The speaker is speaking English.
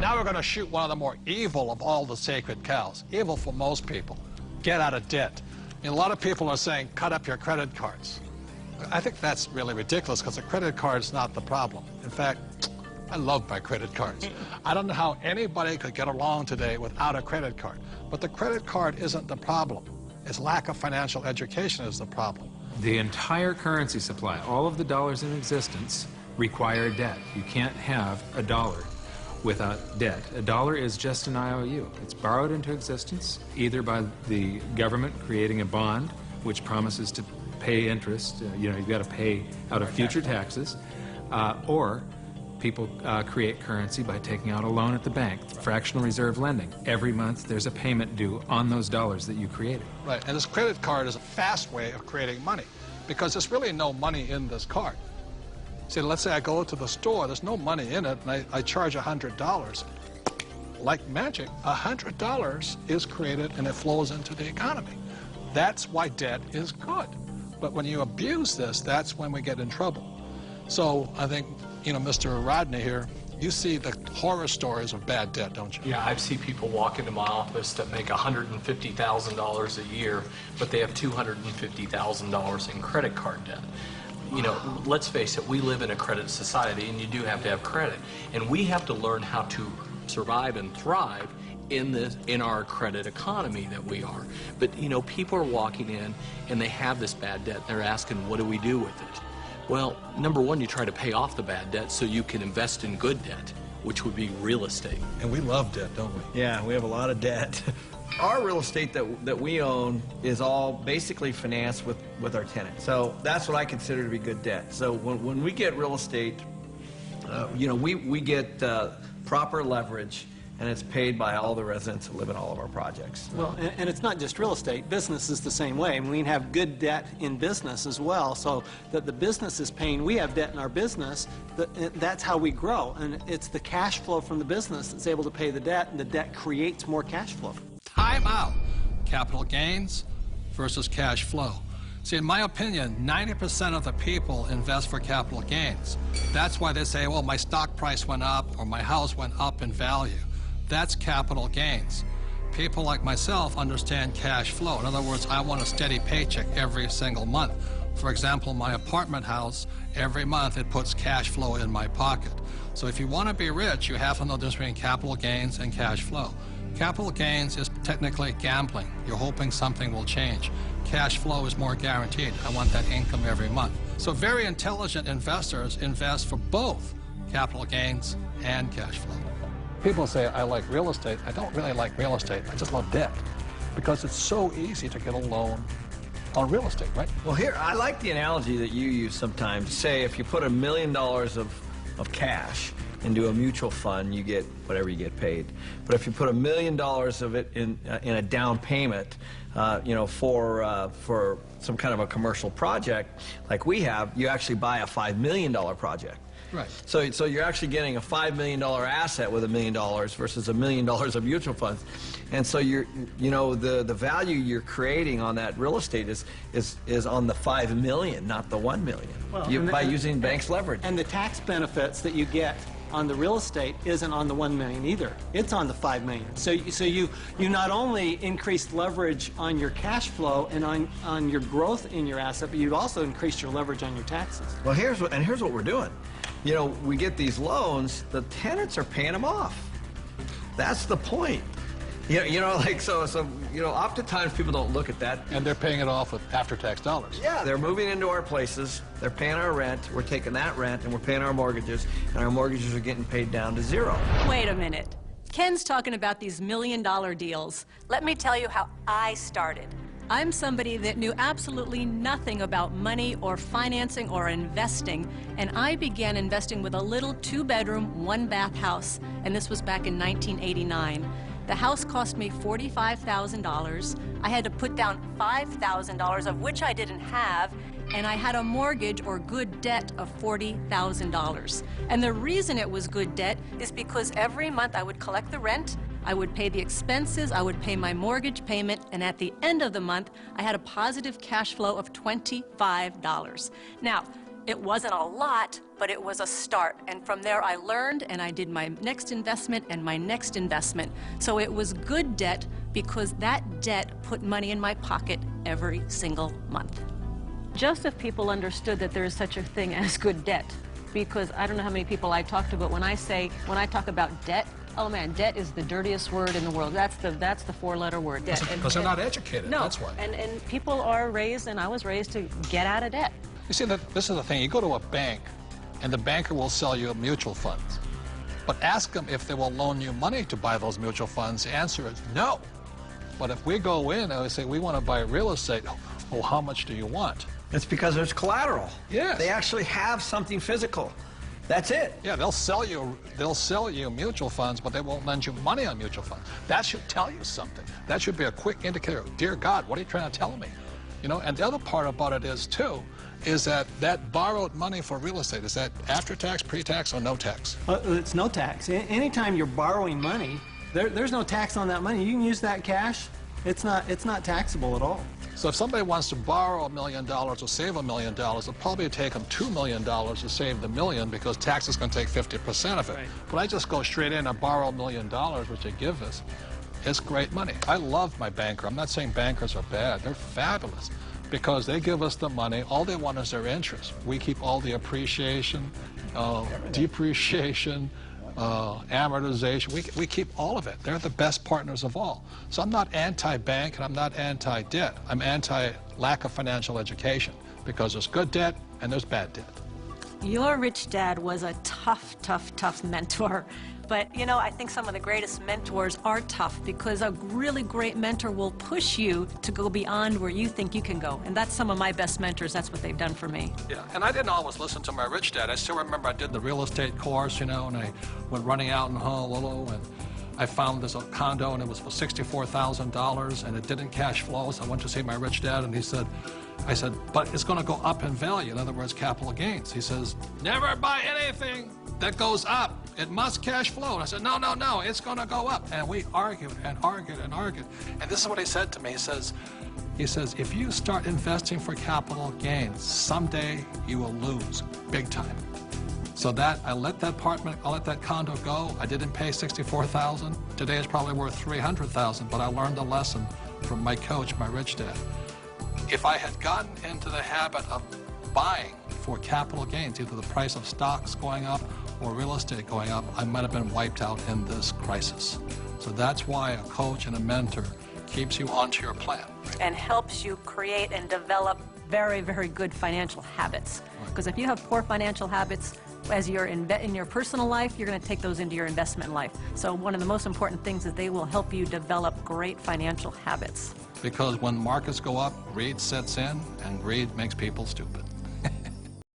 Now we're going to shoot one of the more evil of all the sacred cows. Evil for most people. Get out of debt. And a lot of people are saying, cut up your credit cards. I think that's really ridiculous because the credit card is not the problem. In fact, I love my credit cards. I don't know how anybody could get along today without a credit card. But the credit card isn't the problem. Its lack of financial education is the problem. The entire currency supply, all of the dollars in existence, require debt. You can't have a dollar without debt. A dollar is just an IOU. It's borrowed into existence either by the government creating a bond which promises to pay interest, you've got to pay out of future taxes, or people create currency by taking out a loan at the bank, fractional reserve lending. Every month there's a payment due on those dollars that you created. Right, and this credit card is a fast way of creating money because there's really no money in this card. See, let's say I go to the store, there's no money in it, and I charge $100. Like magic, $100 is created and it flows into the economy. That's why debt is good. But when you abuse this, that's when we get in trouble. So I think, Mr. Rodney here, you see the horror stories of bad debt, don't you? Yeah, I've seen people walk into my office that make $150,000 a year, but they have $250,000 in credit card debt. Let's face it, we live in a credit society, and you do have to have credit. And we have to learn how to survive and thrive in our credit economy that we are. But, people are walking in, and they have this bad debt. They're asking, what do we do with it? Well, number one, you try to pay off the bad debt so you can invest in good debt, which would be real estate. And we love debt, don't we? Yeah, we have a lot of debt. Our real estate that we own is all basically financed with our tenants. So that's what I consider to be good debt. So when we get real estate, we get proper leverage, and it's paid by all the residents who live in all of our projects. Well, and it's not just real estate. Business is the same way. We have good debt in business as well, so that the business is paying. We have debt in our business. That's how we grow, and it's the cash flow from the business that's able to pay the debt, and the debt creates more cash flow. Time out. Capital gains versus cash flow. See, in my opinion, 90% of the people invest for capital gains. That's why they say, well, my stock price went up or my house went up in value. That's capital gains. People like myself understand cash flow. In other words, I want a steady paycheck every single month. For example, my apartment house, every month it puts cash flow in my pocket. So if you want to be rich, you have to know the difference between capital gains and cash flow. Capital gains is technically gambling. You're hoping something will change. Cash flow is more guaranteed. I want that income every month. So very intelligent investors invest for both capital gains and cash flow. People say, I like real estate. I don't really like real estate. I just love debt because it's so easy to get a loan on real estate, right? Well, here, I like the analogy that you use sometimes. Say if you put $1 million of cash into a mutual fund, you get whatever you get paid. But if you put $1 million of it in a down payment, for some kind of a commercial project like we have, you actually buy a $5 million project. Right. So you're actually getting a $5 million asset with $1 million versus $1 million of mutual funds, and so the value you're creating on that real estate is on the $5 million, not the $1 million. Well, by using banks' leverage. And the tax benefits that you get on the real estate isn't on the $1 million either. It's on the $5 million. So you not only increased leverage on your cash flow and on your growth in your asset, but you've also increased your leverage on your taxes. Well, here's what we're doing. We get these loans, the tenants are paying them off. That's the point. Oftentimes people don't look at that. And they're paying it off with after-tax dollars. Yeah, they're moving into our places, they're paying our rent, we're taking that rent, and we're paying our mortgages, and our mortgages are getting paid down to zero. Wait a minute. Ken's talking about these million-dollar deals. Let me tell you how I started. I'm somebody that knew absolutely nothing about money or financing or investing, and I began investing with a little 2-bedroom, 1-bath house, and this was back in 1989. The house cost me $45,000. I had to put down $5,000, of which I didn't have, and I had a mortgage or good debt of $40,000. And the reason it was good debt is because every month I would collect the rent, I would pay the expenses, I would pay my mortgage payment, and at the end of the month, I had a positive cash flow of $25. Now, It wasn't a lot, but it was a start. And from there I learned, and I did my next investment and my next investment. So it was good debt because that debt put money in my pocket every single month. Just if people understood that there is such a thing as good debt, because I don't know how many people I talk to, but when I talk about debt, oh man, debt is the dirtiest word in the world. That's the four-letter word, debt. Because they're not educated, no, that's why. And people are raised, and I was raised to get out of debt. You see, this is the thing. You go to a bank, and the banker will sell you mutual funds. But ask them if they will loan you money to buy those mutual funds. The answer is no. But if we go in and we say, we want to buy real estate, oh, how much do you want? It's because there's collateral. Yes. They actually have something physical. That's it. Yeah, they'll sell you mutual funds, but they won't lend you money on mutual funds. That should tell you something. That should be a quick indicator. Dear God, what are you trying to tell me? You know, and the other part about it is, too, is that borrowed money for real estate, is that after tax, pre-tax, or no tax? It's no tax. Anytime you're borrowing money, there's no tax on that money. You can use that cash. It's not taxable at all. So if somebody wants to borrow $1 million or save $1 million, it'll probably take them $2 million to save the million because tax is going to take 50% of it. Right. But I just go straight in and borrow $1 million, which they give us. It's great money. I love my banker. I'm not saying bankers are bad. They're fabulous because they give us the money. All they want is their interest. We keep all the appreciation, depreciation, amortization. We keep all of it. They're the best partners of all. So I'm not anti-bank and I'm not anti-debt. I'm anti-lack of financial education because there's good debt and there's bad debt. Your rich dad was a tough, tough, tough mentor. But, you know, I think some of the greatest mentors are tough because a really great mentor will push you to go beyond where you think you can go. And that's some of my best mentors. That's what they've done for me. Yeah, and I didn't always listen to my rich dad. I still remember I did the real estate course, you know, and I went running out in Honolulu, and I found this condo, and it was for $64,000, and it didn't cash flow. So I went to see my rich dad, and I said, but it's going to go up in value. In other words, capital gains. He says, never buy anything that goes up. It must cash flow. And I said, no, no, no, it's going to go up. And we argued and argued and argued. And this is what he said to me. He says, if you start investing for capital gains, someday you will lose big time. So I let that condo go. I didn't pay $64,000. Today it's probably worth $300,000, but I learned a lesson from my coach, my rich dad. If I had gotten into the habit of buying for capital gains, either the price of stocks going up or real estate going up, I might have been wiped out in this crisis. So that's why a coach and a mentor keeps you onto your plan. And helps you create and develop very, very good financial habits. Because if you have poor financial habits as you're in your personal life, you're going to take those into your investment life. So one of the most important things is they will help you develop great financial habits. Because when markets go up, greed sets in, and greed makes people stupid.